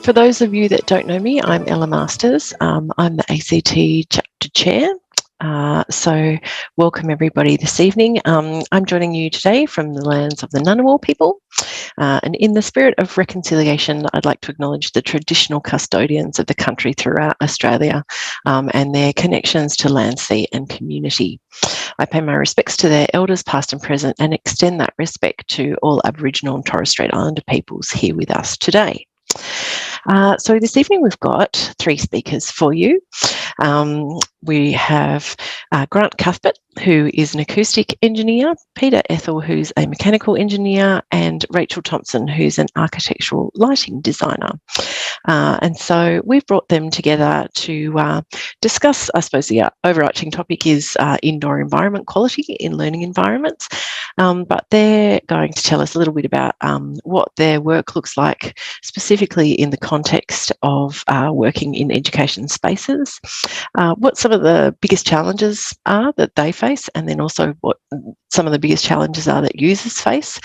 For those of you that don't know me, I'm Ella Masters. I'm the ACT Chapter Chair. So welcome everybody this evening. I'm joining you today from the lands of the Ngunnawal people. And in the spirit of reconciliation, I'd like to acknowledge the traditional custodians of the country throughout Australia and their connections to land, sea and community. I pay my respects to their elders past and present and extend that respect to all Aboriginal and Torres Strait Islander peoples here with us today. So this evening we've got three speakers for you. We have Grant Cuthbert, who is an acoustic engineer, Peter Ethell, who's a mechanical engineer, and Rachel Thomson, who's an architectural lighting designer. And so we've brought them together to discuss, I suppose the overarching topic is indoor environment quality in learning environments. But they're going to tell us a little bit about what their work looks like, specifically in the context of working in education spaces, what some of the biggest challenges are that they face, and then also what some of the biggest challenges are that users face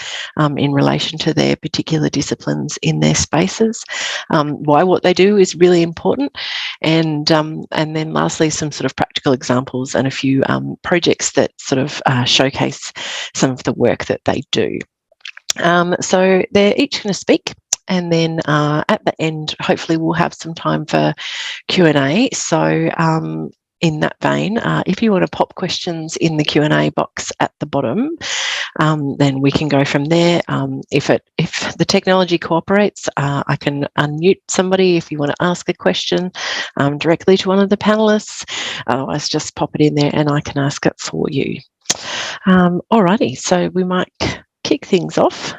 in relation to their particular disciplines in their spaces, why what they do is really important, and then lastly some sort of practical examples and a few projects that sort of showcase some of the work that they do. So they're each going to speak, and then at the end hopefully we'll have some time for Q&A. So in that vein, if you want to pop questions in the Q&A box at the bottom, then we can go from there. If the technology cooperates, I can unmute somebody if you want to ask a question directly to one of the panelists. Otherwise, just pop it in there and I can ask it for you. Alrighty, so we might kick things off.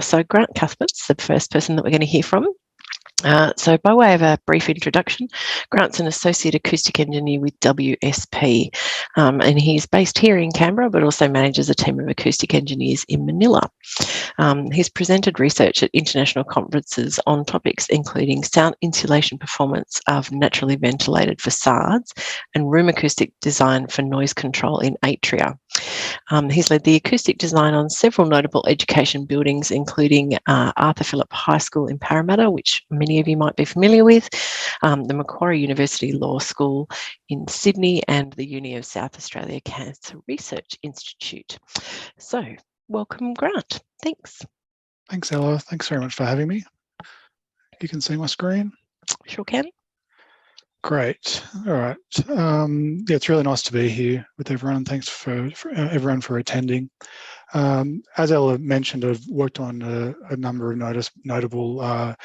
So Grant Cuthbert's the first person that we're going to hear from. So by way of a brief introduction, Grant's an associate acoustic engineer with WSP, and he's based here in Canberra but also manages a team of acoustic engineers in Manila. He's presented research at international conferences on topics including sound insulation performance of naturally ventilated facades and room acoustic design for noise control in atria. He's led the acoustic design on several notable education buildings, including Arthur Phillip High School in Parramatta, which many of you might be familiar with, the Macquarie University Law School in Sydney, and the Uni of South Australia Cancer Research Institute. So, welcome, Grant. Thanks. Thanks, Ella. Thanks very much for having me. You can see my screen? Sure can. Great. All right. Yeah, it's really nice to be here with everyone. Thanks for everyone for attending. As Ella mentioned, I've worked on a number of notable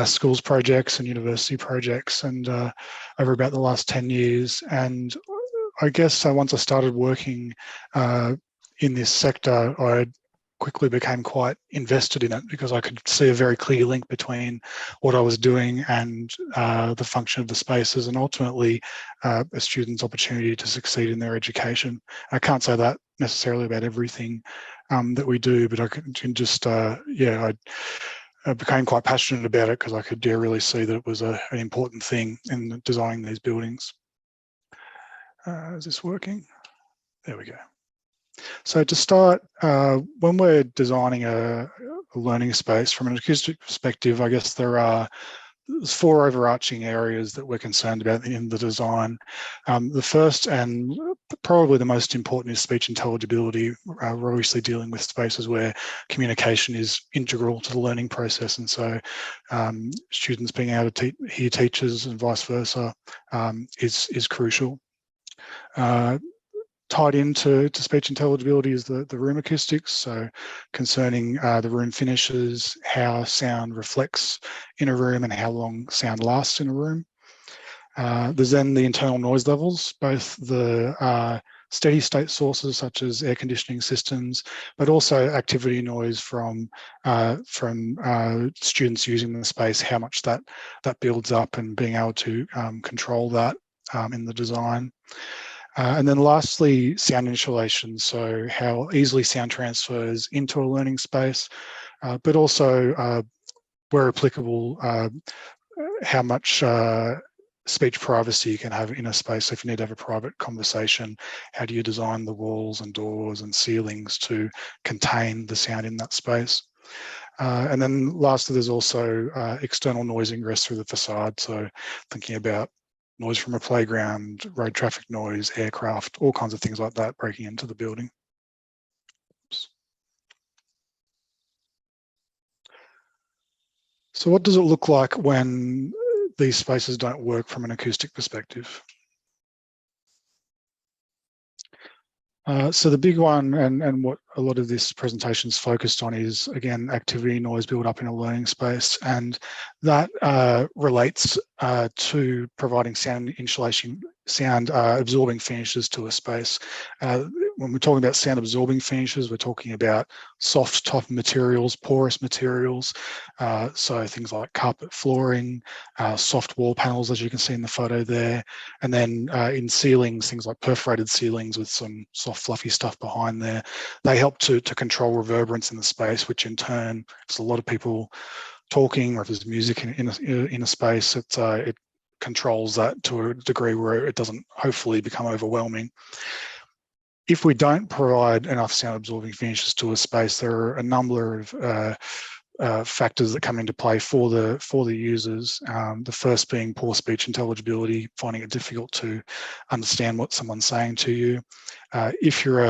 schools projects and university projects, and over about the last 10 years. And I guess once I started working in this sector, I quickly became quite invested in it because I could see a very clear link between what I was doing and the function of the spaces, and ultimately a student's opportunity to succeed in their education. I can't say that necessarily about everything that we do, but I can just, yeah, I became quite passionate about it because I could really see that it was an important thing in designing these buildings. Is this working? There we go. So to start, when we're designing a learning space from an acoustic perspective, I guess there's four overarching areas that we're concerned about in the design. The first and probably the most important is speech intelligibility. We're obviously dealing with spaces where communication is integral to the learning process, and so students being able to hear teachers and vice versa is crucial. Tied into speech intelligibility is the room acoustics, so concerning the room finishes, how sound reflects in a room and how long sound lasts in a room. There's then the internal noise levels, both the steady state sources such as air conditioning systems, but also activity noise from students using the space, how much that builds up, and being able to control that in the design. And then lastly, sound insulation, so how easily sound transfers into a learning space, but also, where applicable, how much speech privacy you can have in a space. So if you need to have a private conversation, how do you design the walls and doors and ceilings to contain the sound in that space? And then lastly, there's also external noise ingress through the facade. So thinking about noise from a playground, road traffic noise, aircraft, all kinds of things like that breaking into the building. Oops. So what does it look like when these spaces don't work from an acoustic perspective? So the big one, and what a lot of this presentation is focused on, is again activity noise build up in a learning space, and that relates to providing sound insulation, sound absorbing finishes to a space. When we're talking about sound absorbing finishes, we're talking about soft type materials, porous materials, so things like carpet flooring, soft wall panels, as you can see in the photo there, and then in ceilings, things like perforated ceilings with some soft fluffy stuff behind there. They help to control reverberance in the space, which in turn, if there's a lot of people talking or if there's music in a space, it controls that to a degree where it doesn't hopefully become overwhelming. If we don't provide enough sound absorbing finishes to a space, there are a number of factors that come into play for the users. The first being poor speech intelligibility, finding it difficult to understand what someone's saying to you. If you're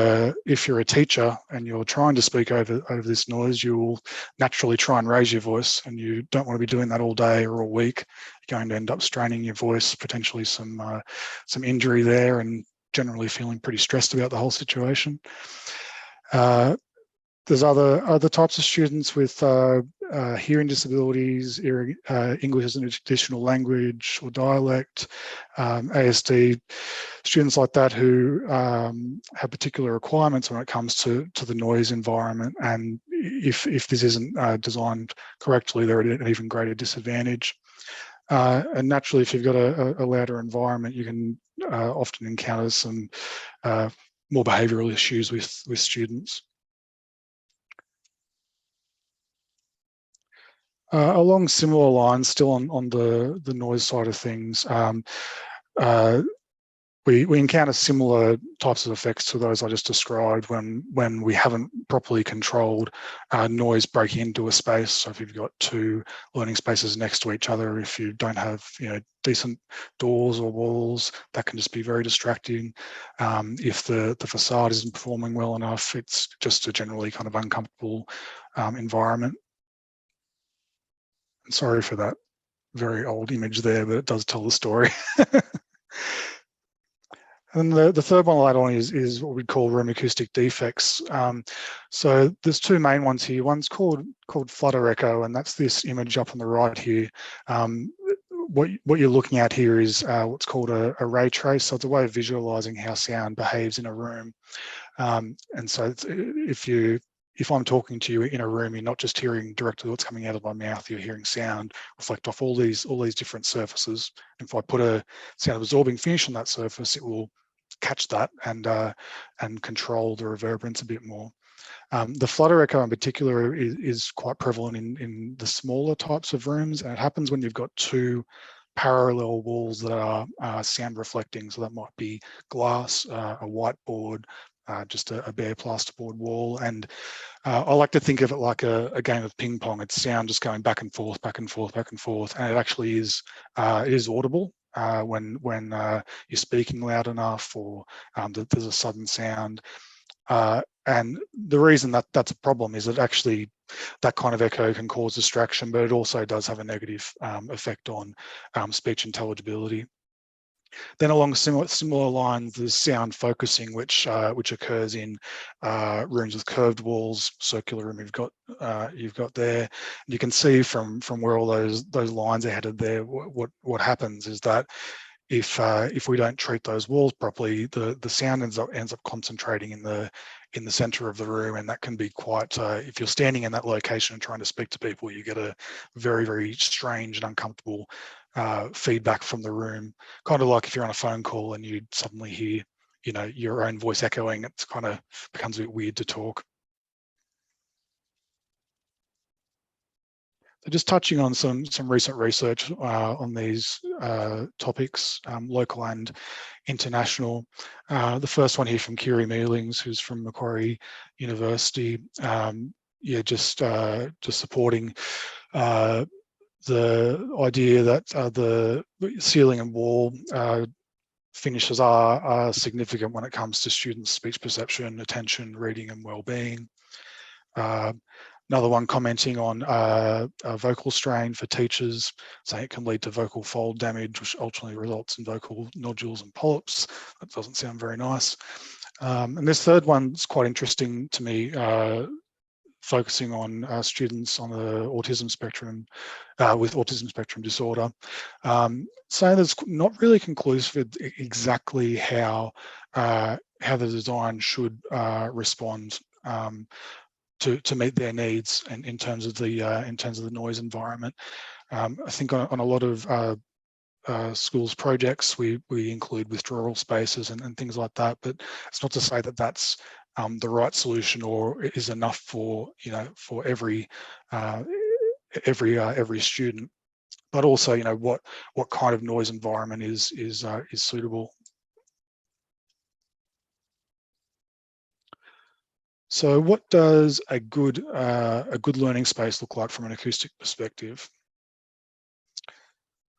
a teacher and you're trying to speak over this noise, you will naturally try and raise your voice, and you don't want to be doing that all day or all week. You're going to end up straining your voice, potentially some injury there, and generally feeling pretty stressed about the whole situation. There's other types of students with hearing disabilities, English as an additional language or dialect, ASD, students like that who have particular requirements when it comes to the noise environment. And if this isn't designed correctly, they're at an even greater disadvantage. And naturally, if you've got a louder environment, you can often encounter some more behavioural issues with students. Along similar lines, still on the noise side of things, we encounter similar types of effects to those I just described when we haven't properly controlled noise breaking into a space. So if you've got two learning spaces next to each other, if you don't have decent doors or walls, that can just be very distracting. If the facade isn't performing well enough, it's just a generally kind of uncomfortable environment. Sorry for that very old image there, but it does tell the story. And the third one I'll add on is what we call room acoustic defects. So there's two main ones here. One's called flutter echo, and that's this image up on the right here. What you're looking at here is what's called a ray trace. So it's a way of visualizing how sound behaves in a room. And so if I'm talking to you in a room, you're not just hearing directly what's coming out of my mouth, you're hearing sound reflect off all these different surfaces. If I put a sound absorbing finish on that surface, it will catch that and control the reverberance a bit more. The flutter echo in particular is quite prevalent in the smaller types of rooms, and it happens when you've got two parallel walls that are sound reflecting. So that might be glass, a whiteboard, just a bare plasterboard wall. And I like to think of it like a game of ping pong. It's sound just going back and forth, back and forth, back and forth. And it actually is audible when you're speaking loud enough, or there's a sudden sound. And the reason that's a problem is that actually that kind of echo can cause distraction, but it also does have a negative effect on speech intelligibility. Then along similar lines, there's sound focusing, which occurs in rooms with curved walls, circular room you've got there. You can see from where all those lines are headed there, what happens is that if we don't treat those walls properly, the sound ends up concentrating in the center of the room, and that can be quite. If you're standing in that location and trying to speak to people, you get a very, very strange and uncomfortable feedback from the room. Kind of like if you're on a phone call and you suddenly hear, your own voice echoing. It's kind of becomes a bit weird to talk. So just touching on some recent research on these topics, local and international. The first one here from Kiri Mealings, who's from Macquarie University. yeah, just supporting the idea that the ceiling and wall finishes are significant when it comes to students' speech perception, attention, reading, and well-being. Another one commenting on vocal strain for teachers, saying it can lead to vocal fold damage, which ultimately results in vocal nodules and polyps. That doesn't sound very nice. And this third one's quite interesting to me, focusing on students on the autism spectrum, with autism spectrum disorder, saying that it's not really conclusive exactly how the design should respond to meet their needs and in terms of the noise environment. I think on a lot of schools projects, we include withdrawal spaces and things like that, but it's not to say that that's the right solution or is enough for for every student. But also, what kind of noise environment is suitable. So what does a good learning space look like from an acoustic perspective?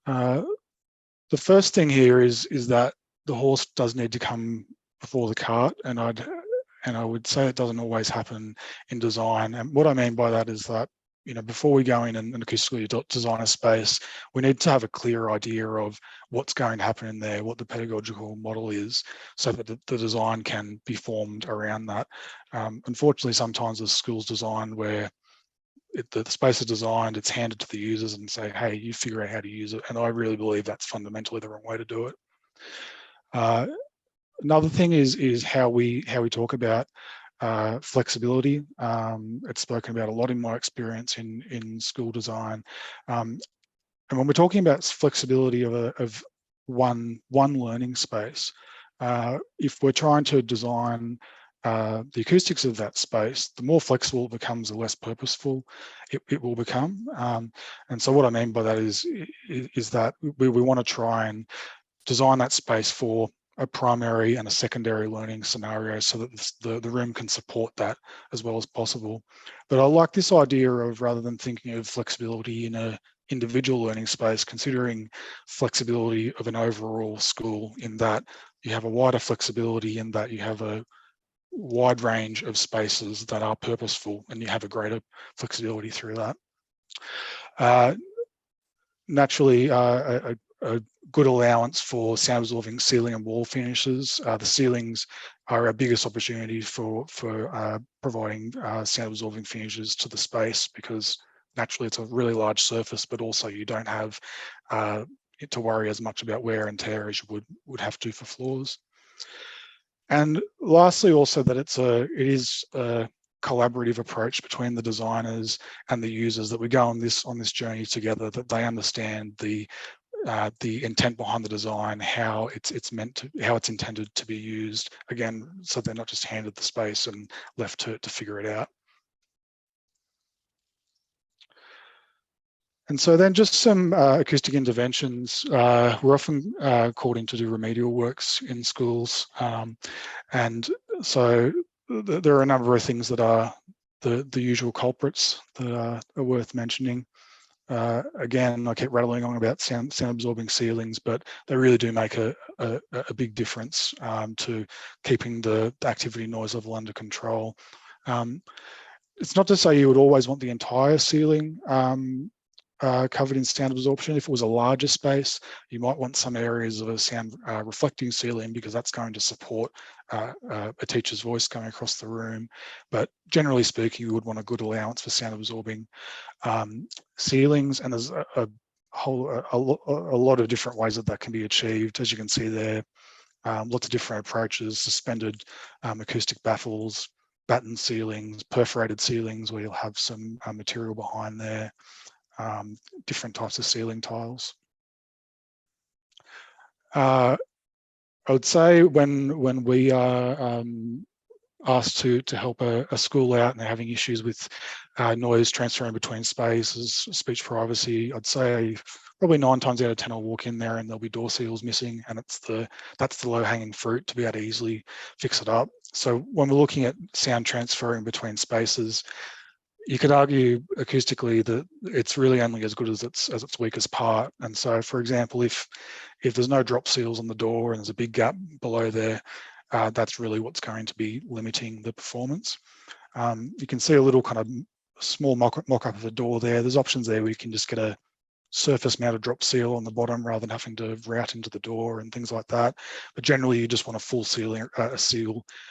The first thing here is that the horse does need to come before the cart, and I would say it doesn't always happen in design. And what I mean by that is that before we go in and acoustically design a space, we need to have a clear idea of what's going to happen in there, what the pedagogical model is, so that the design can be formed around that. Unfortunately, sometimes the school's designed where the space is designed, it's handed to the users and say, hey, you figure out how to use it. And I really believe that's fundamentally the wrong way to do it. Another thing is how we talk about flexibility. It's spoken about a lot in my experience in school design. And when we're talking about flexibility of one learning space, if we're trying to design the acoustics of that space, the more flexible it becomes, the less purposeful it will become. And so what I mean by that is that we want to try and design that space for a primary and a secondary learning scenario so that the room can support that as well as possible. But I like this idea of, rather than thinking of flexibility in a individual learning space, considering flexibility of an overall school, in that you have a wider flexibility, in that you have a wide range of spaces that are purposeful, and you have a greater flexibility through that. Naturally, a good allowance for sound absorbing ceiling and wall finishes. The ceilings are our biggest opportunity for providing sound absorbing finishes to the space, because naturally it's a really large surface, but also you don't have to worry as much about wear and tear as you would have to for floors. And lastly, also that it is a collaborative approach between the designers and the users, that we go on this journey together, that they understand the intent behind the design, how it's intended to be used, again, so they're not just handed the space and left to figure it out. And so then just some acoustic interventions. We're often called in to do remedial works in schools. And so there are a number of things that are the usual culprits that are worth mentioning. Again, I keep rattling on about sound absorbing ceilings, but they really do make a big difference to keeping the activity noise level under control. It's not to say you would always want the entire ceiling covered in sound absorption. If it was a larger space, you might want some areas of a sound reflecting ceiling, because that's going to support a teacher's voice going across the room. But generally speaking, you would want a good allowance for sound absorbing ceilings, and there's a lot of different ways that can be achieved. As you can see there, lots of different approaches: suspended acoustic baffles, batten ceilings, perforated ceilings where you'll have some material behind there, different types of ceiling tiles. I would say when we are asked to help a school out and they're having issues with noise transferring between spaces, speech privacy, I'd say probably 9 times out of 10 I'll walk in there and there'll be door seals missing, and that's the low-hanging fruit to be able to easily fix it up. So when we're looking at sound transferring between spaces, you could argue acoustically that it's really only as good as its weakest part. And so, for example, if there's no drop seals on the door and there's a big gap below there, that's really what's going to be limiting the performance. You can see a little kind of small mock-up of the door there. There's options there where you can just get a surface mounted drop seal on the bottom rather than having to route into the door and things like that. But generally, you just want a full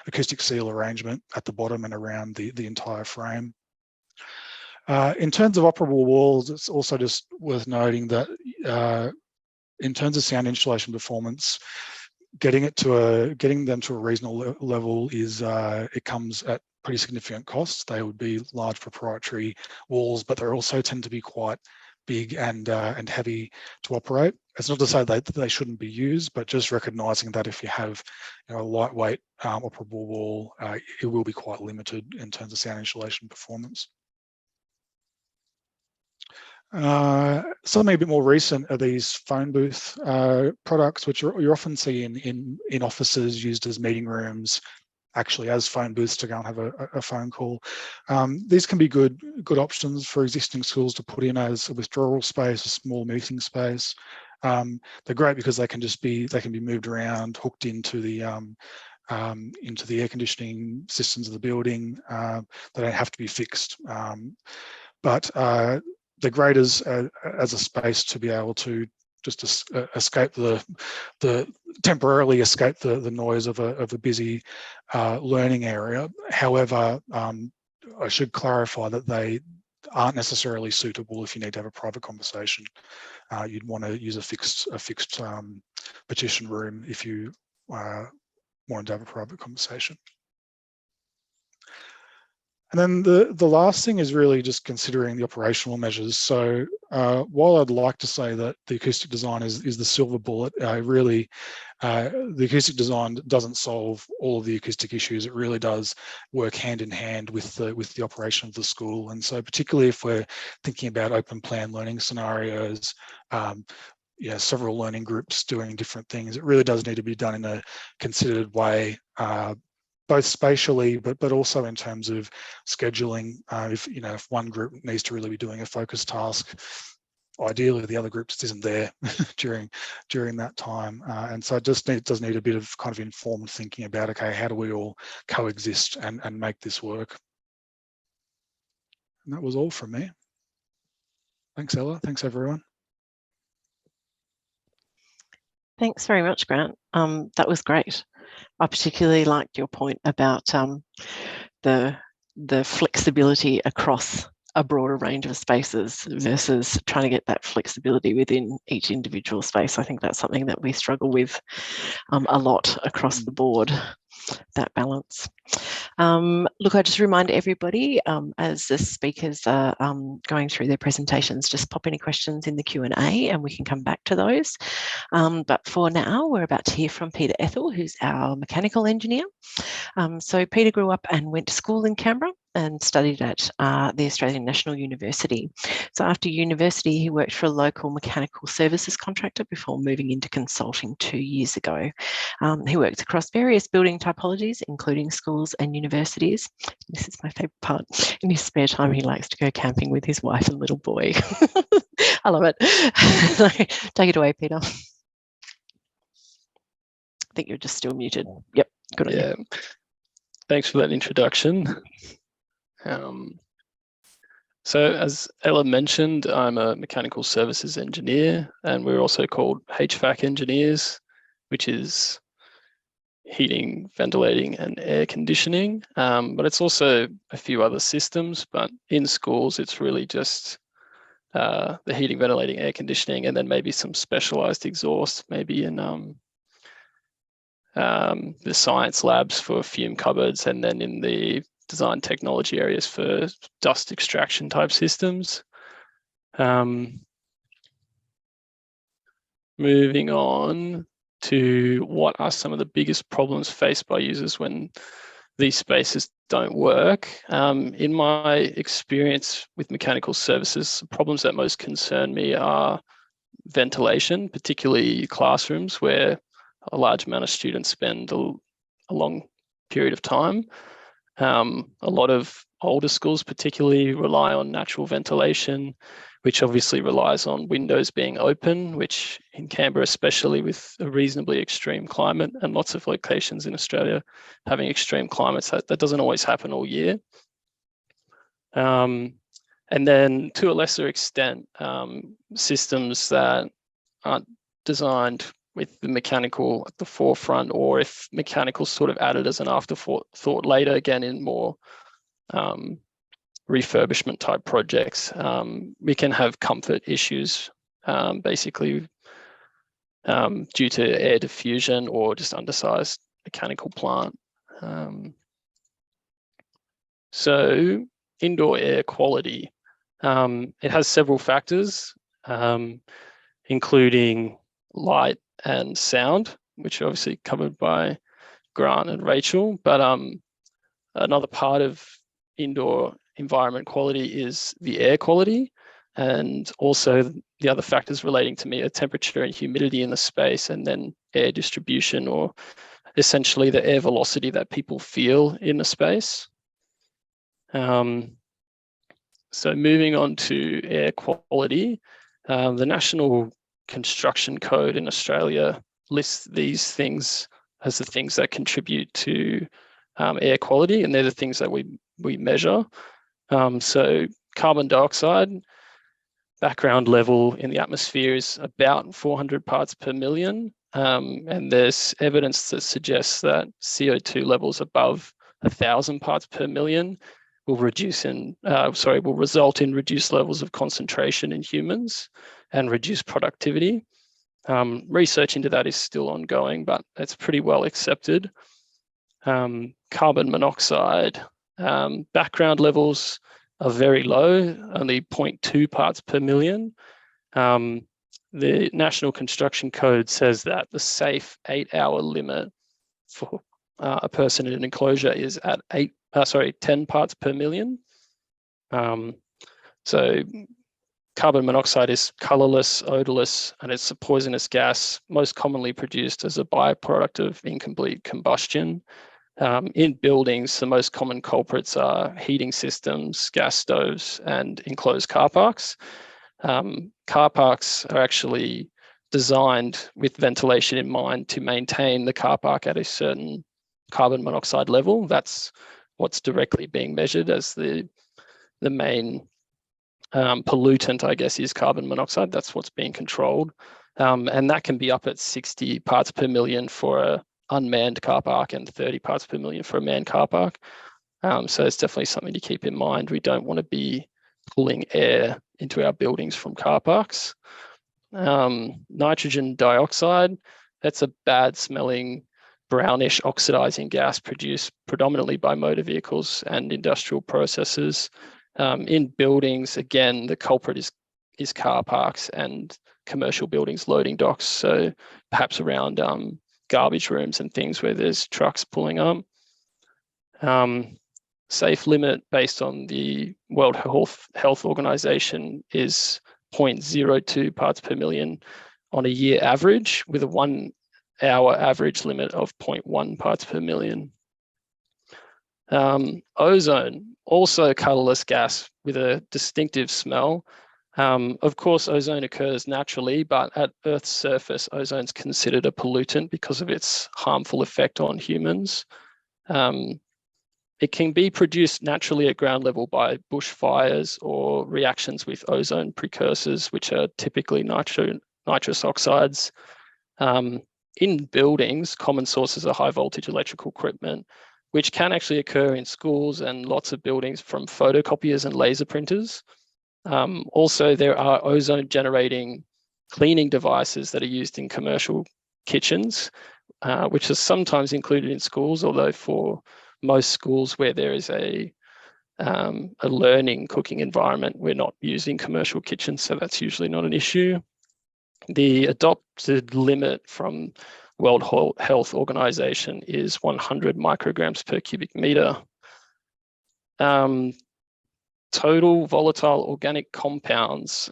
acoustic seal arrangement at the bottom and around the entire frame. In terms of operable walls, it's also just worth noting that in terms of sound insulation performance, getting them to a reasonable level is it comes at pretty significant costs. They would be large proprietary walls, but they also tend to be quite big and heavy to operate. It's not to say that they shouldn't be used, but just recognizing that if you have a lightweight operable wall, it will be quite limited in terms of sound insulation performance. Something a bit more recent are these phone booth products, which you often see in offices used as meeting rooms, actually as phone booths to go and have a phone call. These can be good options for existing schools to put in as a withdrawal space, a small meeting space. They're great because they can be moved around, hooked into the air conditioning systems of the building. They don't have to be fixed, but they're great as a space to be able to just escape temporarily escape the noise of a busy learning area. However, I should clarify that they aren't necessarily suitable if you need to have a private conversation. You'd want to use a fixed partition room if you wanted to have a private conversation. And then the last thing is really just considering the operational measures. So while I'd like to say that the acoustic design is the silver bullet, really the acoustic design doesn't solve all of the acoustic issues. It really does work hand in hand with the operation of the school. And so particularly if we're thinking about open plan learning scenarios, several learning groups doing different things, it really does need to be done in a considered way, both spatially, but also in terms of scheduling. If one group needs to really be doing a focus task, ideally the other group just isn't there during that time. And so it does need a bit of kind of informed thinking about, okay, how do we all coexist and make this work? And that was all from me. Thanks, Ella. Thanks, everyone. Thanks very much, Grant. That was great. I particularly liked your point about the flexibility across a broader range of spaces versus trying to get that flexibility within each individual space. I think that's something that we struggle with a lot across the board, that balance. Look, I just remind everybody as the speakers are going through their presentations, just pop any questions in the Q&A and we can come back to those. But for now, we're about to hear from Peter Ethell, who's our mechanical engineer. So Peter grew up and went to school in Canberra and studied at the Australian National University. So after university, he worked for a local mechanical services contractor before moving into consulting 2 years ago. He works across various building typologies, including schools and universities. This is my favourite part. In his spare time, he likes to go camping with his wife and little boy. I love it. Take it away, Peter. I think you're just still muted. Yep, good on you. Thanks for that introduction. So as Ella mentioned, I'm a mechanical services engineer, and we're also called HVAC engineers, which is heating, ventilating, and air conditioning. But it's also a few other systems, but in schools, it's really just the heating, ventilating, air conditioning, and then maybe some specialized exhaust, maybe in the science labs for fume cupboards, and then in the design technology areas for dust extraction type systems. Moving on to what are some of the biggest problems faced by users when these spaces don't work. In my experience with mechanical services, the problems that most concern me are ventilation, particularly classrooms where a large amount of students spend a long period of time. A lot of older schools particularly rely on natural ventilation, which obviously relies on windows being open, which in Canberra, especially with a reasonably extreme climate and lots of locations in Australia having extreme climates, that doesn't always happen all year. And then to a lesser extent, systems that aren't designed with the mechanical at the forefront, or if mechanical sort of added as an afterthought later, again in more refurbishment type projects, we can have comfort issues, basically due to air diffusion or just undersized mechanical plant. So indoor air quality, it has several factors, including light and sound, which are obviously covered by Grant and Rachel. But another part of indoor environment quality is the air quality, and also the other factors relating to me are temperature and humidity in the space, and then air distribution, or essentially the air velocity that people feel in the space. So moving on to air quality, the National Construction Code in Australia lists these things as the things that contribute to air quality, and they're the things that we measure. So carbon dioxide background level in the atmosphere is about 400 parts per million, and there's evidence that suggests that CO2 levels above 1,000 parts per million will result in reduced levels of concentration in humans and reduced productivity. Research into that is still ongoing, but it's pretty well accepted. Carbon monoxide background levels are very low, only 0.2 parts per million. The National Construction Code says that the safe 8-hour limit for a person in an enclosure is at 10 parts per million. So carbon monoxide is colorless, odorless, and it's a poisonous gas most commonly produced as a byproduct of incomplete combustion. In buildings, the most common culprits are heating systems, gas stoves, and enclosed car parks. Car parks are actually designed with ventilation in mind to maintain the car park at a certain carbon monoxide level. That's what's directly being measured as the main pollutant, I guess, is carbon monoxide. That's what's being controlled. And that can be up at 60 parts per million for a unmanned car park and 30 parts per million for a manned car park. So it's definitely something to keep in mind. We don't want to be pulling air into our buildings from car parks. Nitrogen dioxide, that's a bad smelling brownish oxidizing gas produced predominantly by motor vehicles and industrial processes. In buildings, again, the culprit is car parks and commercial buildings, loading docks. So perhaps around garbage rooms and things where there's trucks pulling up. Safe limit based on the World Health Organization is 0.02 parts per million on a year average, with a 1 hour average limit of 0.1 parts per million. Ozone, also a colorless gas with a distinctive smell. Of course, ozone occurs naturally, but at Earth's surface, ozone is considered a pollutant because of its harmful effect on humans. It can be produced naturally at ground level by bushfires or reactions with ozone precursors, which are typically nitrous oxides. In buildings, common sources are high voltage electrical equipment, which can actually occur in schools and lots of buildings from photocopiers and laser printers. Also, there are ozone generating cleaning devices that are used in commercial kitchens, which are sometimes included in schools, although for most schools where there is a learning cooking environment, we're not using commercial kitchens, so that's usually not an issue. The adopted limit from World Health Organization is 100 micrograms per cubic meter. Total volatile organic compounds.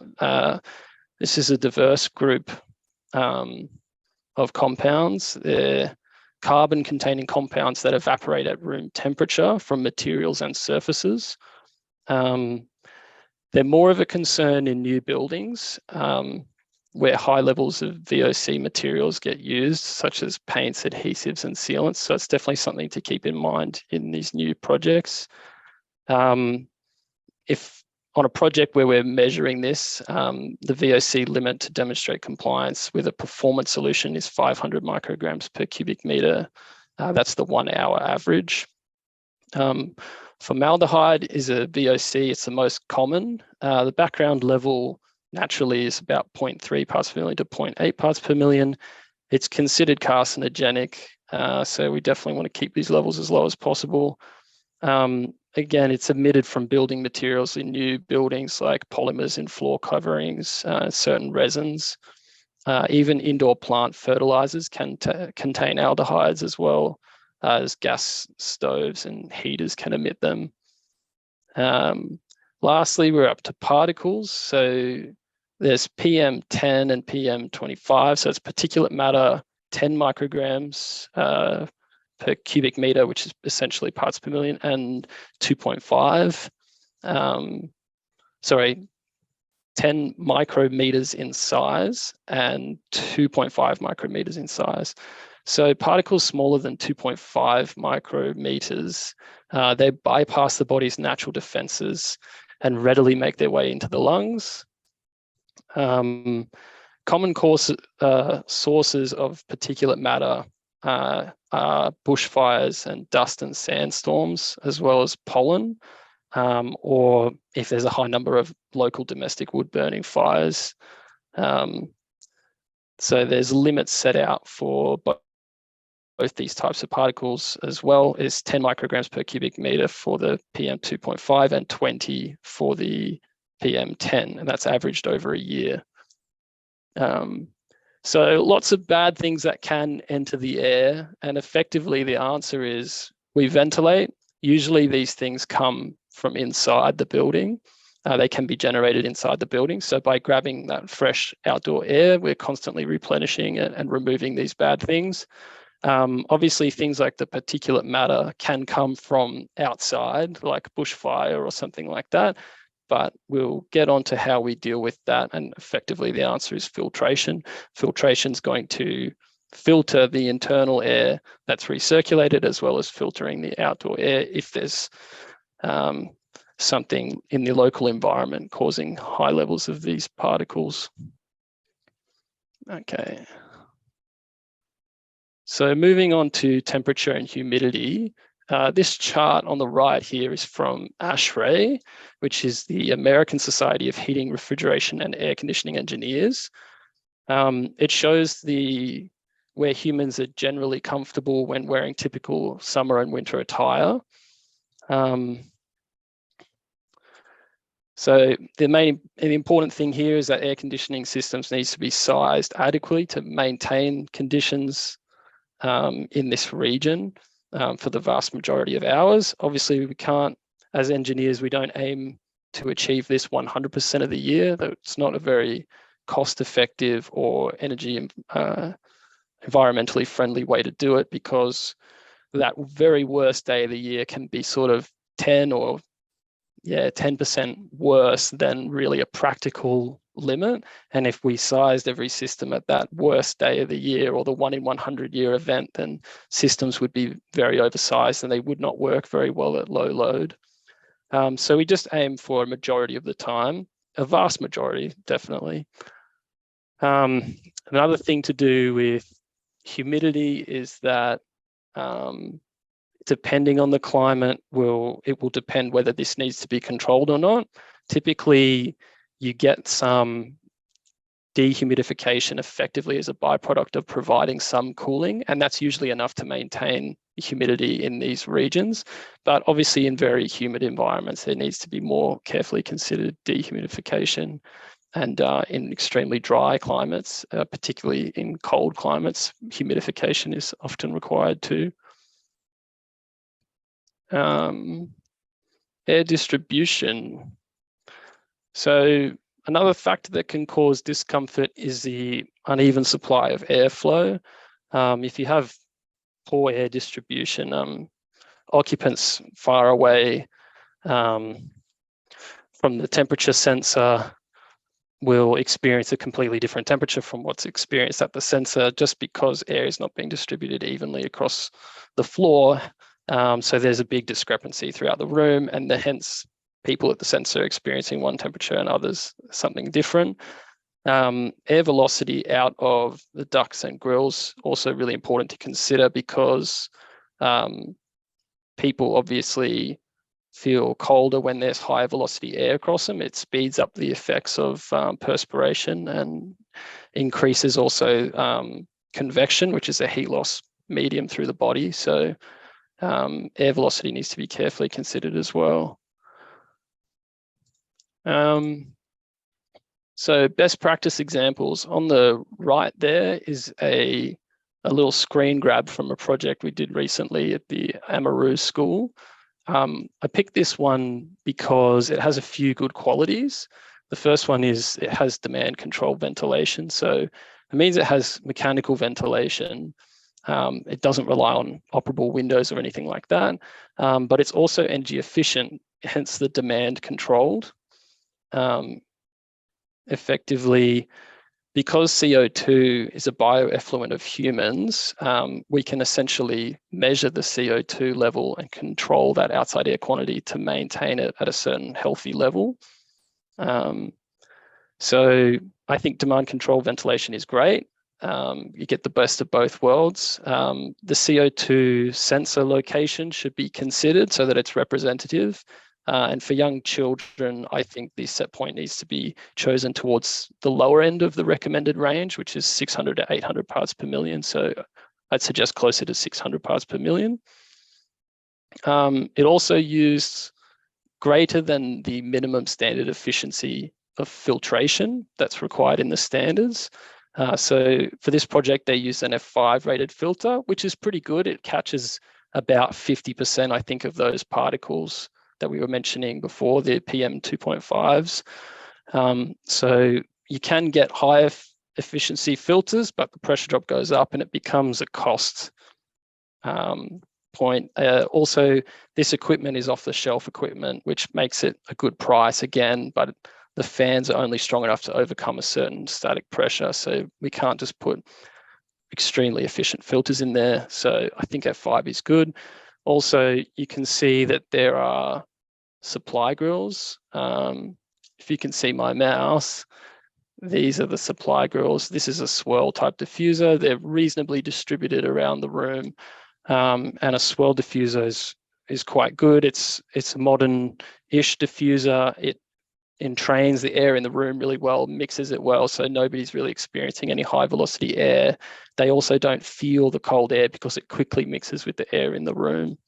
This is a diverse group of compounds. They're carbon-containing compounds that evaporate at room temperature from materials and surfaces. They're more of a concern in new buildings where high levels of VOC materials get used, such as paints, adhesives, and sealants. So it's definitely something to keep in mind in these new projects. If on a project where we're measuring this, the VOC limit to demonstrate compliance with a performance solution is 500 micrograms per cubic meter. That's the 1 hour average. Formaldehyde is a VOC, it's the most common. The background level naturally is about 0.3 parts per million to 0.8 parts per million. It's considered carcinogenic, so we definitely want to keep these levels as low as possible. Again, it's emitted from building materials in new buildings like polymers in floor coverings, certain resins. Even indoor plant fertilizers can contain aldehydes as well as gas stoves and heaters can emit them. Lastly, we're up to particles. So there's PM10 and PM25. So it's particulate matter, 10 micrograms per cubic meter, which is essentially parts per million, and 2.5. 10 micrometers in size and 2.5 micrometers in size. So particles smaller than 2.5 micrometers, they bypass the body's natural defenses and readily make their way into the lungs. Common sources of particulate matter are bushfires and dust and sandstorms, as well as pollen, or if there's a high number of local domestic wood burning fires. So there's limits set out for both these types of particles, as well as 10 micrograms per cubic meter for the PM2.5 and 20 for the PM10, and that's averaged over a year. So lots of bad things that can enter the air, and effectively the answer is we ventilate. Usually these things come from inside the building. They can be generated inside the building. So by grabbing that fresh outdoor air, we're constantly replenishing it and removing these bad things. Obviously, things like the particulate matter can come from outside, like bushfire or something like that, but we'll get on to how we deal with that. And effectively, the answer is filtration. Filtration is going to filter the internal air that's recirculated, as well as filtering the outdoor air if there's something in the local environment causing high levels of these particles. Okay. So moving on to temperature and humidity, this chart on the right here is from ASHRAE, which is the American Society of Heating, Refrigeration and Air Conditioning Engineers. It shows where humans are generally comfortable when wearing typical summer and winter attire. So the important thing here is that air conditioning systems needs to be sized adequately to maintain conditions in this region for the vast majority of hours. Obviously, we can't, as engineers, we don't aim to achieve this 100% of the year. It's not a very cost-effective or energy environmentally friendly way to do it, because that very worst day of the year can be sort of 10% worse than really a practical limit. And if we sized every system at that worst day of the year, or the 1 in 100 year event, then systems would be very oversized and they would not work very well at low load. So we just aim for a majority of the time, a vast majority, definitely. Another thing to do with humidity is that depending on the climate, it will depend whether this needs to be controlled or not. Typically, you get some dehumidification effectively as a byproduct of providing some cooling, and that's usually enough to maintain humidity in these regions. But obviously in very humid environments, there needs to be more carefully considered dehumidification. And in extremely dry climates, particularly in cold climates, humidification is often required too. Air distribution. So another factor that can cause discomfort is the uneven supply of airflow. If you have poor air distribution. Occupants far away from the temperature sensor will experience a completely different temperature from what's experienced at the sensor, just because air is not being distributed evenly across the floor. So there's a big discrepancy throughout the room, and hence people at the sensor experiencing one temperature and others something different. Air velocity out of the ducts and grills, also really important to consider, because people obviously feel colder when there's high velocity air across them. It speeds up the effects of perspiration and increases also convection, which is a heat loss medium through the body. So air velocity needs to be carefully considered as well. So best practice examples. On the right there is a little screen grab from a project we did recently at the Amaru School. I picked this one because it has a few good qualities. The first one is it has demand control ventilation. So it means it has mechanical ventilation. It doesn't rely on operable windows or anything like that, but it's also energy efficient, hence the demand controlled. Effectively, because CO2 is a bioeffluent of humans, we can essentially measure the CO2 level and control that outside air quantity to maintain it at a certain healthy level. So I think demand control ventilation is great. You get the best of both worlds. The CO2 sensor location should be considered so that it's representative. And for young children, I think the set point needs to be chosen towards the lower end of the recommended range, which is 600 to 800 parts per million. So I'd suggest closer to 600 parts per million. It also used greater than the minimum standard efficiency of filtration that's required in the standards. So for this project, they used an F5 rated filter, which is pretty good. It catches about 50%, I think, of those particles that we were mentioning before, the PM 2.5s. So you can get higher efficiency filters, but the pressure drop goes up and it becomes a cost point. Also, this equipment is off-the-shelf equipment, which makes it a good price again, but the fans are only strong enough to overcome a certain static pressure. So we can't just put extremely efficient filters in there. So I think F5 is good. Also, you can see that there are supply grills. If you can see my mouse, these are the supply grills. This is a swirl type diffuser. They're reasonably distributed around the room. And a swirl diffuser is quite good. It's a modern-ish diffuser. It entrains the air in the room really well, mixes it well, so nobody's really experiencing any high velocity air. They also don't feel the cold air because it quickly mixes with the air in the room.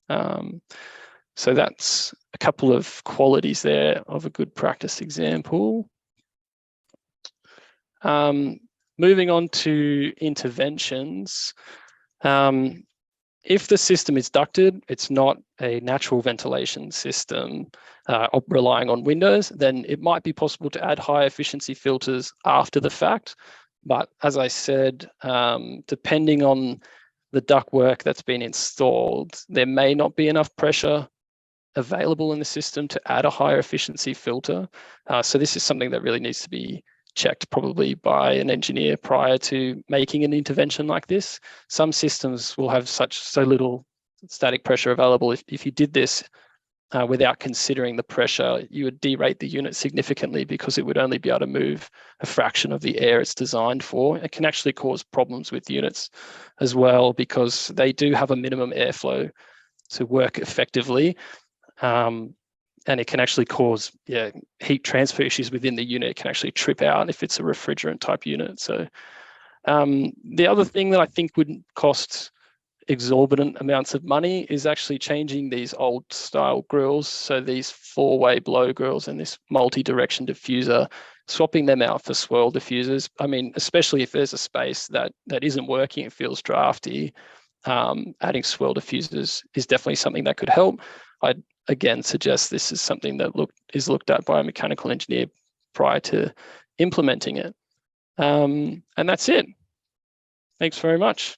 So that's a couple of qualities there of a good practice example. Moving on to interventions. If the system is ducted, it's not a natural ventilation system relying on windows, then it might be possible to add high efficiency filters after the fact. But as I said, depending on the ductwork that's been installed, there may not be enough pressure available in the system to add a higher efficiency filter. So this is something that really needs to be checked probably by an engineer prior to making an intervention like this. Some systems will have so little static pressure available. If you did this without considering the pressure, you would derate the unit significantly because it would only be able to move a fraction of the air it's designed for. It can actually cause problems with units as well because they do have a minimum airflow to work effectively. And it can actually cause heat transfer issues within the unit. It can actually trip out if it's a refrigerant type unit. So the other thing that I think would cost exorbitant amounts of money is actually changing these old style grills. So these 4-way blow grills and this multi-direction diffuser, swapping them out for swirl diffusers. I mean, especially if there's a space that isn't working, it feels drafty, adding swirl diffusers is definitely something that could help. I'd again suggest this is something that is looked at by a mechanical engineer prior to implementing it. And that's it. Thanks very much.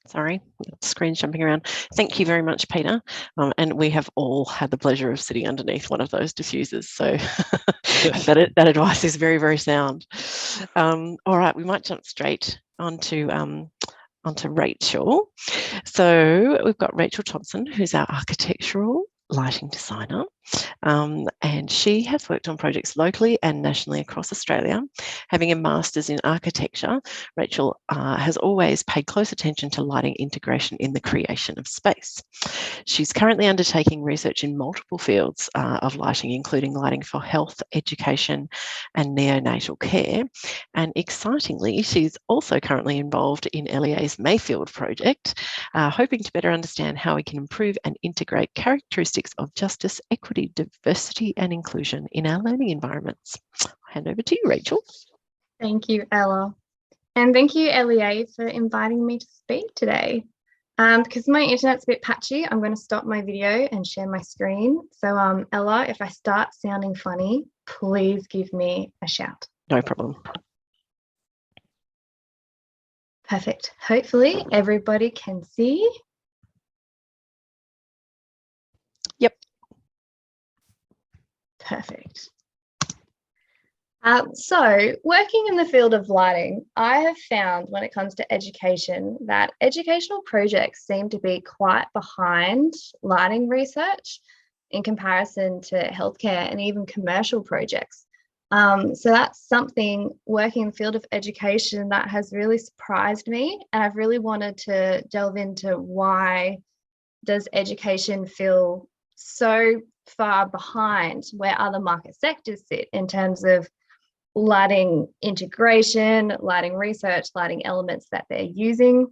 Sorry, screen's jumping around. Thank you very much, Peter. And we have all had the pleasure of sitting underneath one of those diffusers. So that advice is very, very sound. All right, we might jump straight onto Rachel. So we've got Rachel Thomson, who's our architectural lighting designer. And she has worked on projects locally and nationally across Australia. Having a master's in architecture, Rachel has always paid close attention to lighting integration in the creation of space. She's currently undertaking research in multiple fields of lighting, including lighting for health, education, and neonatal care. And excitingly, she's also currently involved in LEA's Mayfield project, hoping to better understand how we can improve and integrate characteristics of justice, equity, diversity, and inclusion in our learning environments. I'll hand over to you, Rachel. Thank you, Ella. And thank you, LEA, for inviting me to speak today. Because my internet's a bit patchy, I'm going to stop my video and share my screen. So, Ella, if I start sounding funny, please give me a shout. No problem. Perfect. Hopefully everybody can see. Yep. Perfect. So working in the field of lighting, I have found when it comes to education that educational projects seem to be quite behind lighting research in comparison to healthcare and even commercial projects. So that's something working in the field of education that has really surprised me, and I've really wanted to delve into why does education feel so far behind where other market sectors sit in terms of lighting integration, lighting research, lighting elements that they're using.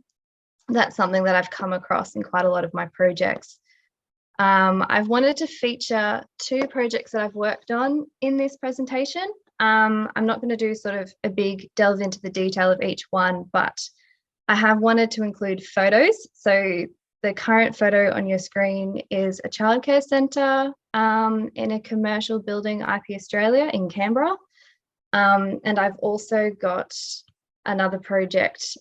That's something that I've come across in quite a lot of my projects. I've wanted to feature 2 projects that I've worked on in this presentation. I'm not going to do sort of a big delve into the detail of each one, but I have wanted to include photos. So the current photo on your screen is a childcare centre in a commercial building, IP Australia in Canberra. And I've also got another project,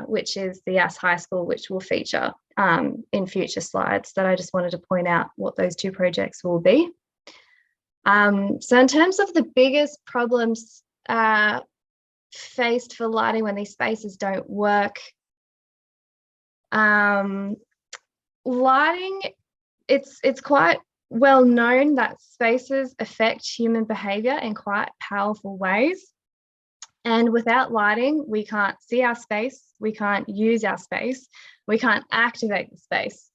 which is the Yass High School, which will feature in future slides, that I just wanted to point out what those 2 projects will be. So in terms of the biggest problems faced for lighting when these spaces don't work, lighting, it's quite well known that spaces affect human behaviour in quite powerful ways. And without lighting, we can't see our space, we can't use our space, we can't activate the space.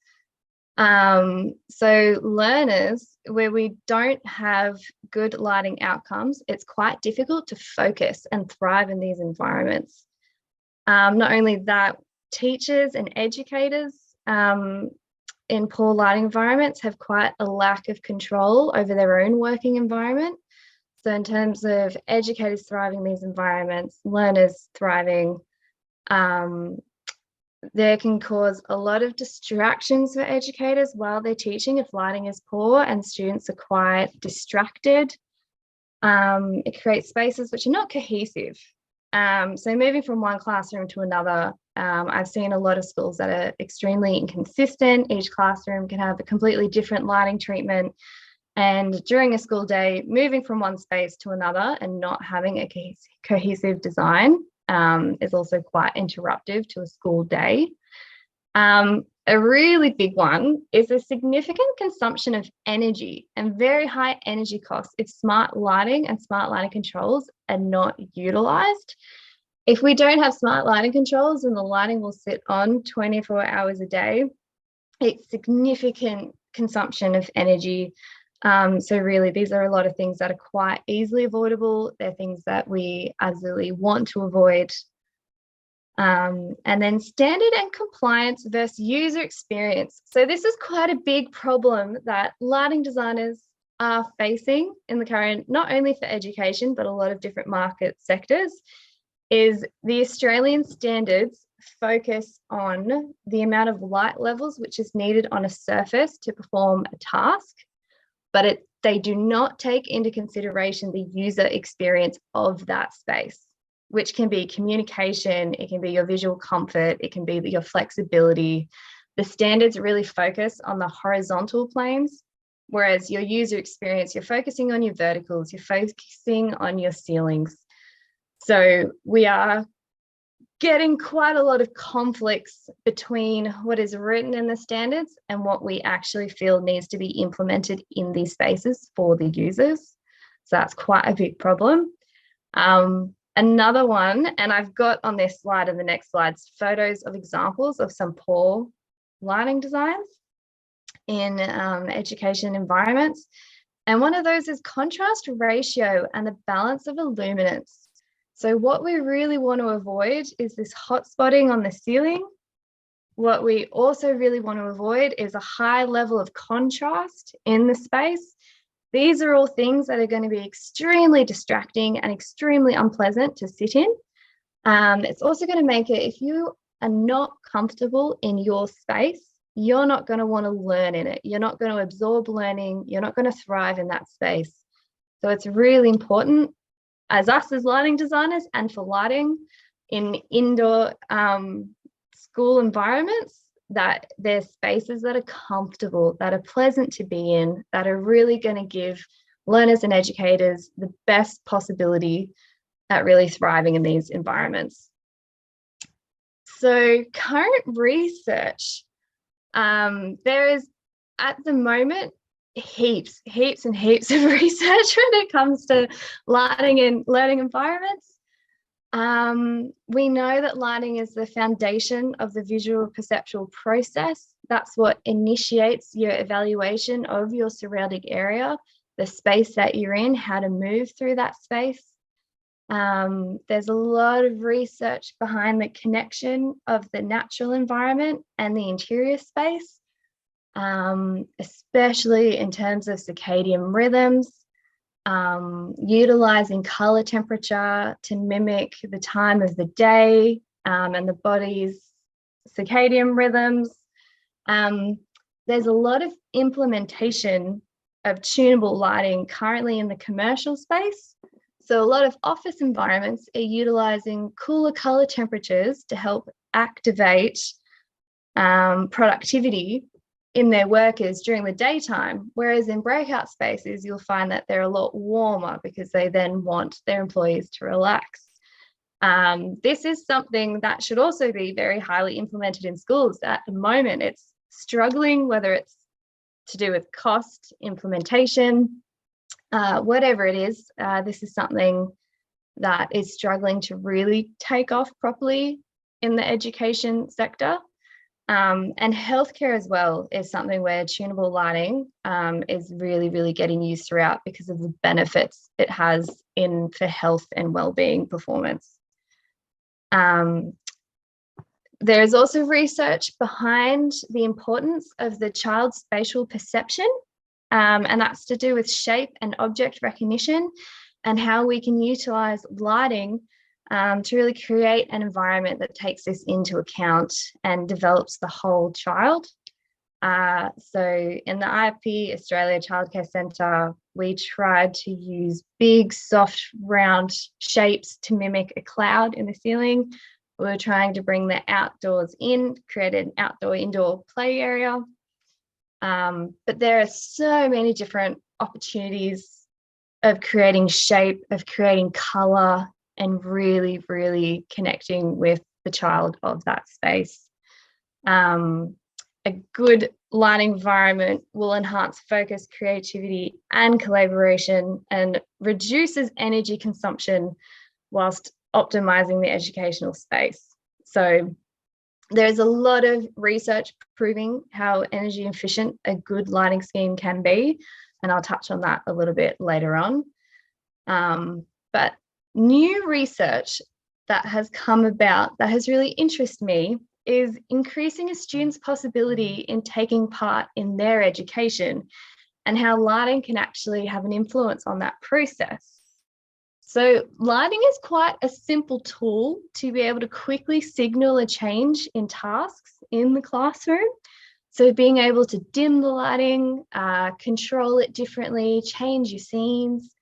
So learners, where we don't have good lighting outcomes, it's quite difficult to focus and thrive in these environments. Not only that, teachers and educators in poor lighting environments have quite a lack of control over their own working environment. So in terms of educators thriving in these environments, learners thriving, there can cause a lot of distractions for educators while they're teaching if lighting is poor and students are quite distracted. It creates spaces which are not cohesive. So moving from one classroom to another, I've seen a lot of schools that are extremely inconsistent. Each classroom can have a completely different lighting treatment. And during a school day, moving from one space to another and not having a cohesive design is also quite interruptive to a school day. A really big one is a significant consumption of energy and very high energy costs if smart lighting and smart lighting controls are not utilised. If we don't have smart lighting controls and the lighting will sit on 24 hours a day, it's significant consumption of energy. So really, these are a lot of things that are quite easily avoidable. They're things that we absolutely want to avoid. And then standard and compliance versus user experience. So this is quite a big problem that lighting designers are facing in the current, not only for education, but a lot of different market sectors, is the Australian standards focus on the amount of light levels which is needed on a surface to perform a task, but they do not take into consideration the user experience of that space. which can be communication, it can be your visual comfort, it can be your flexibility. The standards really focus on the horizontal planes, whereas your user experience, you're focusing on your verticals, you're focusing on your ceilings. So we are getting quite a lot of conflicts between what is written in the standards and what we actually feel needs to be implemented in these spaces for the users. So that's quite a big problem. Another one, and I've got on this slide and the next slides, photos of examples of some poor lighting designs in education environments. And one of those is contrast ratio and the balance of illuminance. So what we really want to avoid is this hot spotting on the ceiling. What we also really want to avoid is a high level of contrast in the space. These are all things that are going to be extremely distracting and extremely unpleasant to sit in. It's also going to make it, if you are not comfortable in your space, you're not going to want to learn in it. You're not going to absorb learning. You're not going to thrive in that space. So it's really important as us as lighting designers and for lighting in indoor school environments, that there's spaces that are comfortable, that are pleasant to be in, that are really going to give learners and educators the best possibility at really thriving in these environments. So current research, there is at the moment heaps and heaps of research when it comes to lighting in learning environments. We know that lighting is the foundation of the visual perceptual process. That's what initiates your evaluation of your surrounding area, the space that you're in, how to move through that space. There's a lot of research behind the connection of the natural environment and the interior space, especially in terms of circadian rhythms. Utilizing color temperature to mimic the time of the day and the body's circadian rhythms. There's a lot of implementation of tunable lighting currently in the commercial space. So a lot of office environments are utilizing cooler color temperatures to help activate productivity in their workers during the daytime, whereas in breakout spaces, you'll find that they're a lot warmer because they then want their employees to relax. This is something that should also be very highly implemented in schools. At the moment, it's struggling, whether it's to do with cost, implementation, whatever it is. This is something that is struggling to really take off properly in the education sector. And healthcare as well is something where tunable lighting is really, really getting used throughout because of the benefits it has for health and well-being performance. There is also research behind the importance of the child's spatial perception, and that's to do with shape and object recognition and how we can utilize lighting to really create an environment that takes this into account and develops the whole child. So in the IEP Australia Childcare Centre, we tried to use big, soft, round shapes to mimic a cloud in the ceiling. We were trying to bring the outdoors in, create an outdoor-indoor play area. But there are so many different opportunities of creating shape, of creating colour, and really, really connecting with the child of that space. A good lighting environment will enhance focus, creativity, and collaboration, and reduces energy consumption whilst optimizing the educational space. So there's a lot of research proving how energy efficient a good lighting scheme can be, and I'll touch on that a little bit later on. But new research that has come about that has really interested me is increasing a student's possibility in taking part in their education and how lighting can actually have an influence on that process. So lighting is quite a simple tool to be able to quickly signal a change in tasks in the classroom. So being able to dim the lighting, control it differently, change your scenes,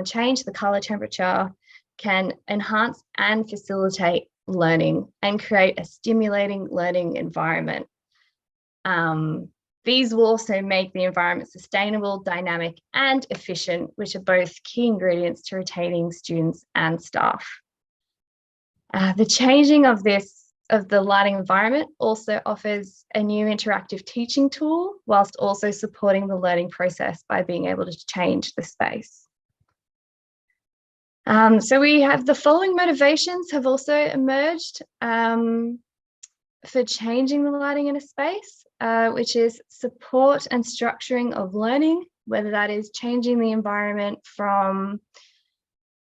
change the color temperature can enhance and facilitate learning and create a stimulating learning environment. These will also make the environment sustainable, dynamic, and efficient, which are both key ingredients to retaining students and staff. The changing of the lighting environment also offers a new interactive teaching tool, whilst also supporting the learning process by being able to change the space. So we have the following motivations have also emerged for changing the lighting in a space, which is support and structuring of learning, whether that is changing the environment from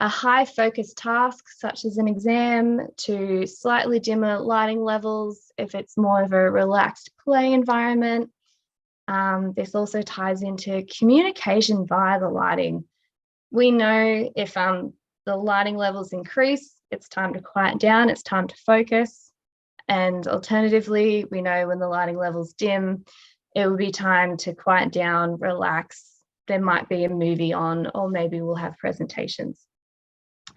a high focus task such as an exam to slightly dimmer lighting levels if it's more of a relaxed play environment. This also ties into communication via the lighting. We know if the lighting levels increase, it's time to quiet down, it's time to focus. And alternatively, we know when the lighting levels dim, it will be time to quiet down, relax. There might be a movie on, or maybe we'll have presentations.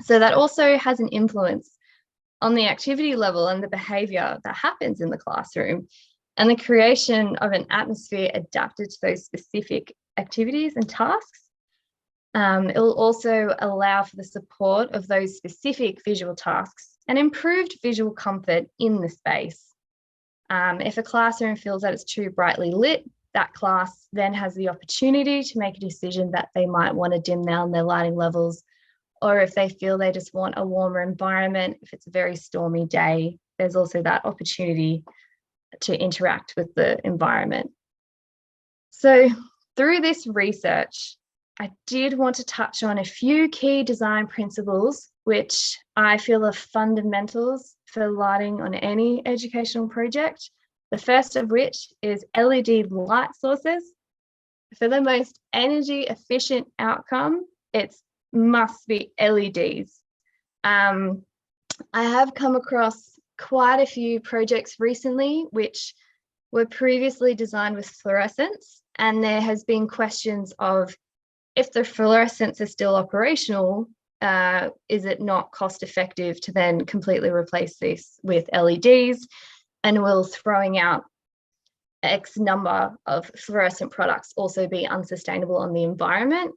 So that also has an influence on the activity level and the behavior that happens in the classroom, and the creation of an atmosphere adapted to those specific activities and tasks. It will also allow for the support of those specific visual tasks and improved visual comfort in the space. If a classroom feels that it's too brightly lit, that class then has the opportunity to make a decision that they might want to dim down their lighting levels, or if they feel they just want a warmer environment, if it's a very stormy day, there's also that opportunity to interact with the environment. So through this research, I did want to touch on a few key design principles, which I feel are fundamentals for lighting on any educational project. The first of which is LED light sources. For the most energy efficient outcome, it must be LEDs. I have come across quite a few projects recently which were previously designed with fluorescents, and there has been questions of, if the fluorescents are still operational, is it not cost effective to then completely replace this with LEDs, and will throwing out X number of fluorescent products also be unsustainable on the environment?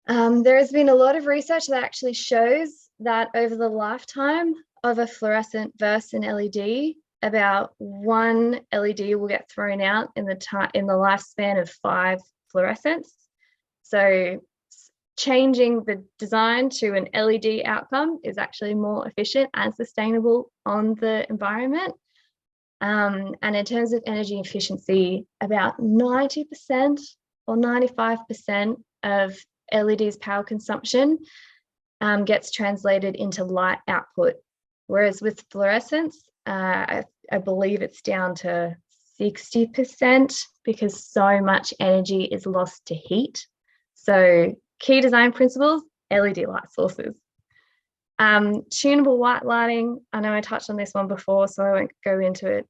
There has been a lot of research that actually shows that over the lifetime of a fluorescent versus an LED, about one LED will get thrown out in the lifespan of 5 fluorescents. So changing the design to an LED outcome is actually more efficient and sustainable on the environment. And in terms of energy efficiency, about 90% or 95% of LED's power consumption gets translated into light output. Whereas with fluorescents, I believe it's down to 60% because so much energy is lost to heat. So key design principles, LED light sources. Tunable white lighting, I know I touched on this one before, so I won't go into it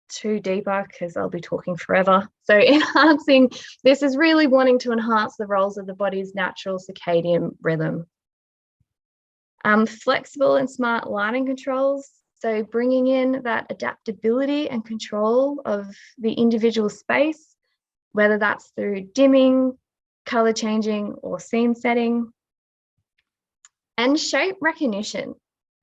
too deeper because I'll be talking forever. So enhancing, this is really wanting to enhance the roles of the body's natural circadian rhythm. Flexible and smart lighting controls, so bringing in that adaptability and control of the individual space, whether that's through dimming, color changing, or scene setting. And shape recognition,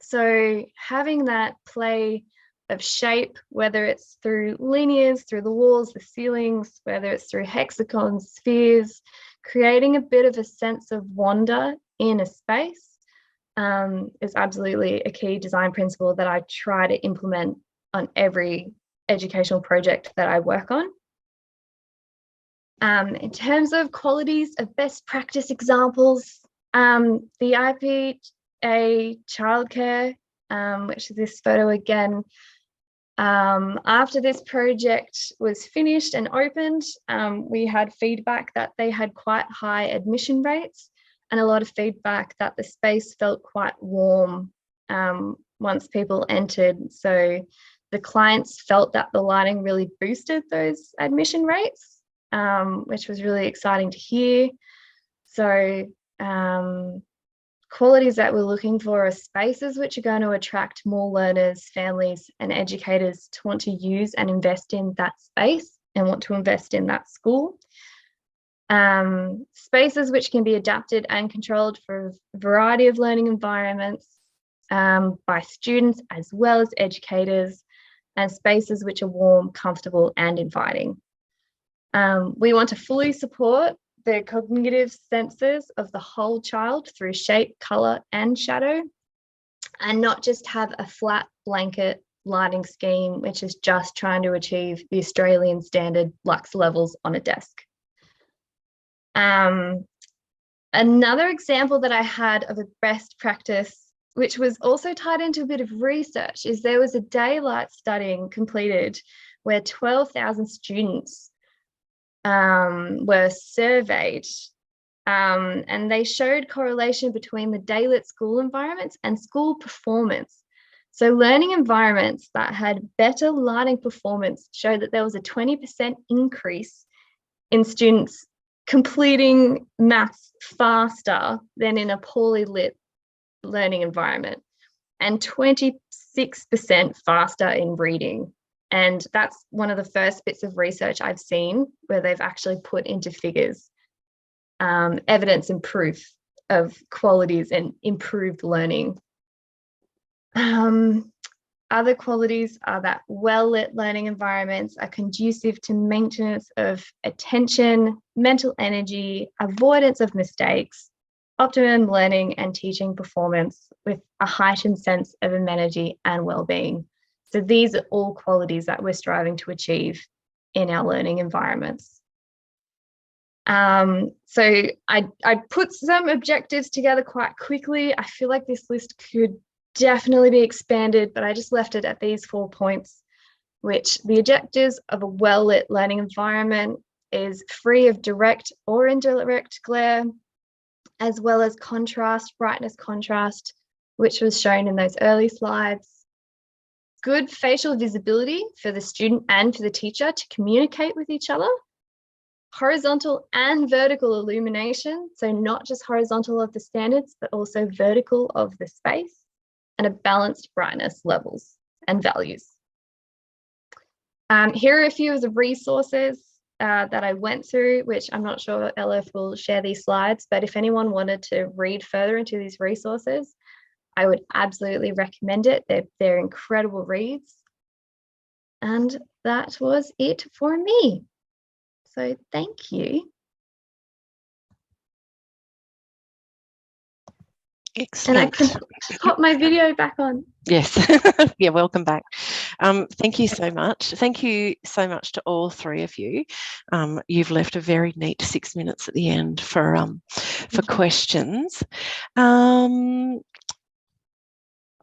so having that play of shape, whether it's through linears, through the walls, the ceilings, whether it's through hexagons, spheres, creating a bit of a sense of wonder in a space is absolutely a key design principle that I try to implement on every educational project that I work on. In terms of qualities of best practice examples, the IPA childcare, which is this photo again, after this project was finished and opened, we had feedback that they had quite high admission rates, and a lot of feedback that the space felt quite warm once people entered. So the clients felt that the lighting really boosted those admission rates, which was really exciting to hear. So qualities that we're looking for are spaces which are going to attract more learners, families, and educators to want to use and invest in that space and want to invest in that school. Spaces which can be adapted and controlled for a variety of learning environments by students as well as educators, and spaces which are warm, comfortable, and inviting. We want to fully support the cognitive senses of the whole child through shape, colour, and shadow, and not just have a flat blanket lighting scheme which is just trying to achieve the Australian standard lux levels on a desk. Another example that I had of a best practice, which was also tied into a bit of research, is there was a daylight study completed where 12,000 students were surveyed, and they showed correlation between the daylit school environments and school performance. So learning environments that had better lighting performance showed that there was a 20% increase in students completing maths faster than in a poorly lit learning environment, and 26% faster in reading. And that's one of the first bits of research I've seen where they've actually put into figures evidence and proof of qualities and improved learning. Other qualities are that well-lit learning environments are conducive to maintenance of attention, mental energy, avoidance of mistakes, optimum learning and teaching performance with a heightened sense of amenity and well-being. So these are all qualities that we're striving to achieve in our learning environments. So I put some objectives together quite quickly. I feel like this list could definitely be expanded, but I just left it at these 4 points, which the objectives of a well-lit learning environment is free of direct or indirect glare, as well as contrast, brightness contrast, which was shown in those early slides. Good facial visibility for the student and for the teacher to communicate with each other. Horizontal and vertical illumination, so not just horizontal of the standards, but also vertical of the space, and a balanced brightness levels and values. Here are a few of the resources that I went through, which I'm not sure LF will share these slides, but if anyone wanted to read further into these resources, I would absolutely recommend it. They're incredible reads. And that was it for me. So thank you. Excellent. And I can pop my video back on. Yes. Yeah, welcome back. Thank you so much. Thank you so much to all three of you. You've left a very neat 6 minutes at the end for questions.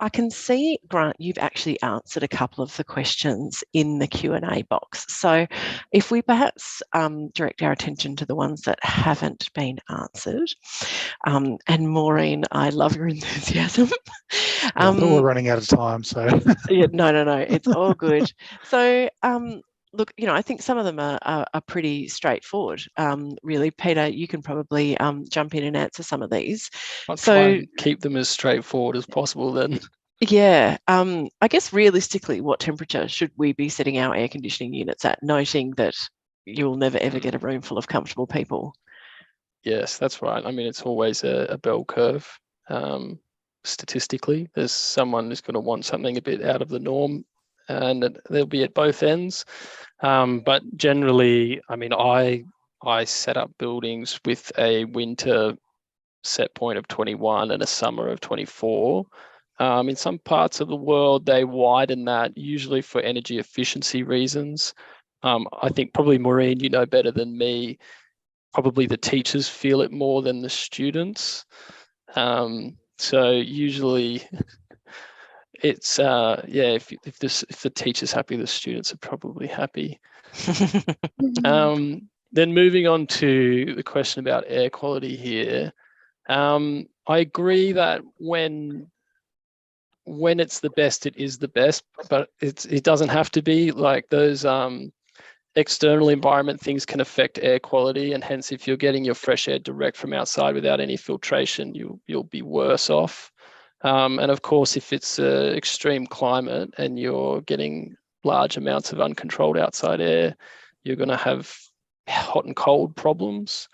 I can see, Grant, you've actually answered a couple of the questions in the Q&A box. So if we perhaps direct our attention to the ones that haven't been answered. And Maureen, I love your enthusiasm. Yeah, but we're running out of time, so. Yeah, no, it's all good. So, look, you know, I think some of them are pretty straightforward. Really, Peter, you can probably jump in and answer some of these. I'll try and keep them as straightforward as possible then. Yeah, I guess realistically, what temperature should we be setting our air conditioning units at, noting that you'll never ever get a room full of comfortable people? Yes, that's right. I mean, it's always a bell curve. Statistically, there's someone who's going to want something a bit out of the norm, and they'll be at both ends. But generally, I mean, I set up buildings with a winter set point of 21 and a summer of 24. In some parts of the world, they widen that, usually for energy efficiency reasons. I think probably, Maureen, you know better than me, probably the teachers feel it more than the students. So usually it's, if the teacher's happy, the students are probably happy. Then moving on to the question about air quality here. I agree that when it's the best, it is the best, but it doesn't have to be. Like those external environment, things can affect air quality, and hence if you're getting your fresh air direct from outside without any filtration, you'll be worse off. And of course, if it's extreme climate and you're getting large amounts of uncontrolled outside air, you're going to have hot and cold problems.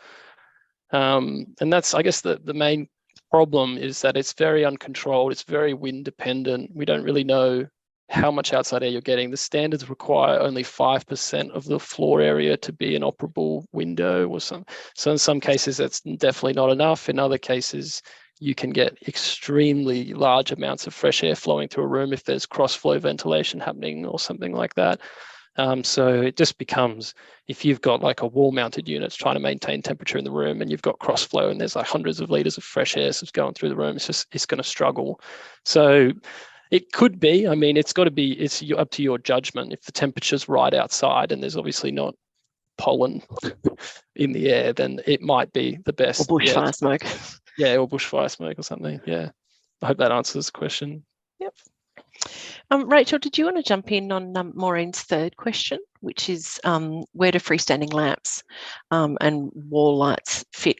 And that's, I guess, the main problem is that it's very uncontrolled. It's very wind dependent. We don't really know how much outside air you're getting. The standards require only 5% of the floor area to be an operable window or some. So in some cases, that's definitely not enough. In other cases, you can get extremely large amounts of fresh air flowing through a room if there's cross-flow ventilation happening or something like that. So it just becomes, if you've got like a wall-mounted unit trying to maintain temperature in the room and you've got cross-flow and there's like hundreds of litres of fresh air that's going through the room, it's going to struggle. So it could be, I mean, it's up to your judgment. If the temperature's right outside and there's obviously not pollen in the air, then it might be the best. Or bushfire smoke. Yeah, or bushfire smoke or something. Yeah, I hope that answers the question. Yep. Rachel, did you want to jump in on Maureen's third question, which is where do freestanding lamps and wall lights fit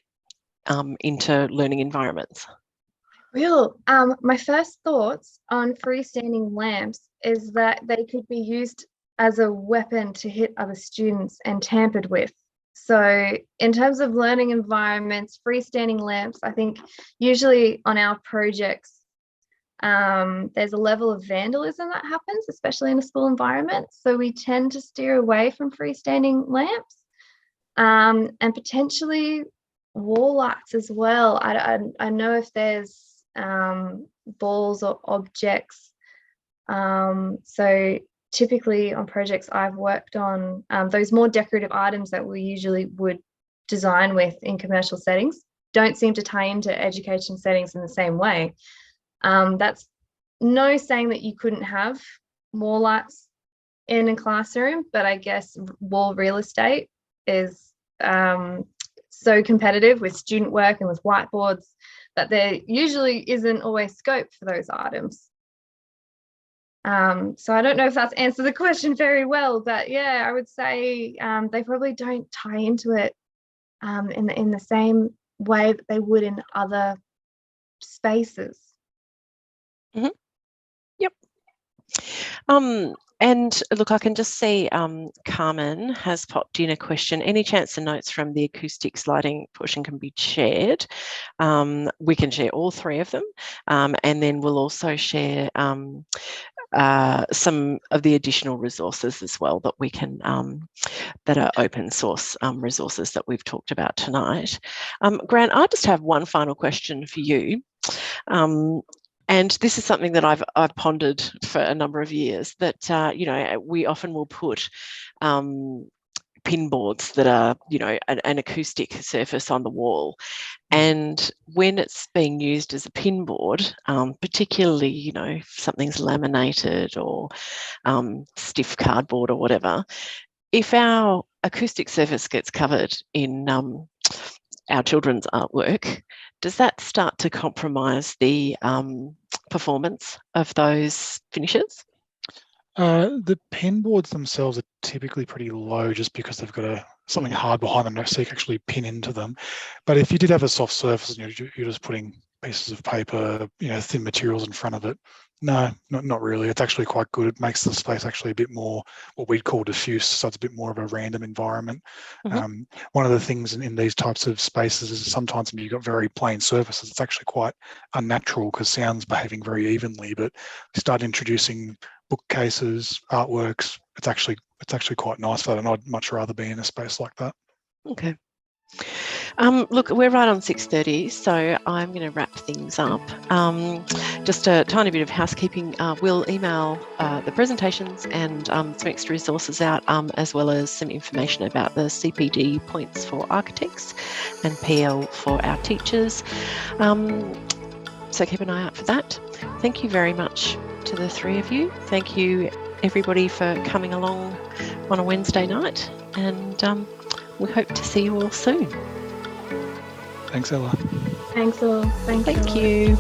into learning environments? My first thoughts on freestanding lamps is that they could be used as a weapon to hit other students and tampered with. So in terms of learning environments, freestanding lamps, I think usually on our projects, there's a level of vandalism that happens, especially in a school environment. So we tend to steer away from freestanding lamps and potentially wall lights as well. I know if there's balls or objects. So typically on projects I've worked on, those more decorative items that we usually would design with in commercial settings don't seem to tie into education settings in the same way. That's no saying that you couldn't have wall lights in a classroom, but I guess wall real estate is so competitive with student work and with whiteboards that there usually isn't always scope for those items. So I don't know if that's answered the question very well, but yeah, I would say they probably don't tie into it in the same way that they would in other spaces. Mm-hmm. Yep. And look, I can just see Carmen has popped in a question. Any chance the notes from the acoustic sliding portion can be shared? We can share all three of them, and then we'll also share some of the additional resources as well that we can that are open source resources that we've talked about tonight. Grant, I just have one final question for you. And this is something that I've pondered for a number of years, that, you know, we often will put pin boards that are, you know, an acoustic surface on the wall. And when it's being used as a pin board, particularly, you know, if something's laminated or stiff cardboard or whatever, if our acoustic surface gets covered in our children's artwork, does that start to compromise the performance of those finishes? The pin boards themselves are typically pretty low just because they've got something hard behind them so you can actually pin into them. But if you did have a soft surface and you're just putting pieces of paper, you know, thin materials in front of it, no, not really. It's actually quite good. It makes the space actually a bit more what we'd call diffuse, so it's a bit more of a random environment. Mm-hmm. One of the things in these types of spaces is sometimes when you've got very plain surfaces, it's actually quite unnatural because sound's behaving very evenly. But you start introducing bookcases, artworks, it's actually quite nice for that, and I'd much rather be in a space like that. Okay. Look, we're right on 6:30, so I'm going to wrap things up. Just a tiny bit of housekeeping. We'll email the presentations and some extra resources out, as well as some information about the CPD points for architects and PL for our teachers. So keep an eye out for that. Thank you very much to the three of you. Thank you, everybody, for coming along on a Wednesday night, and we hope to see you all soon. Thanks, Ella. Thanks all. Thank you.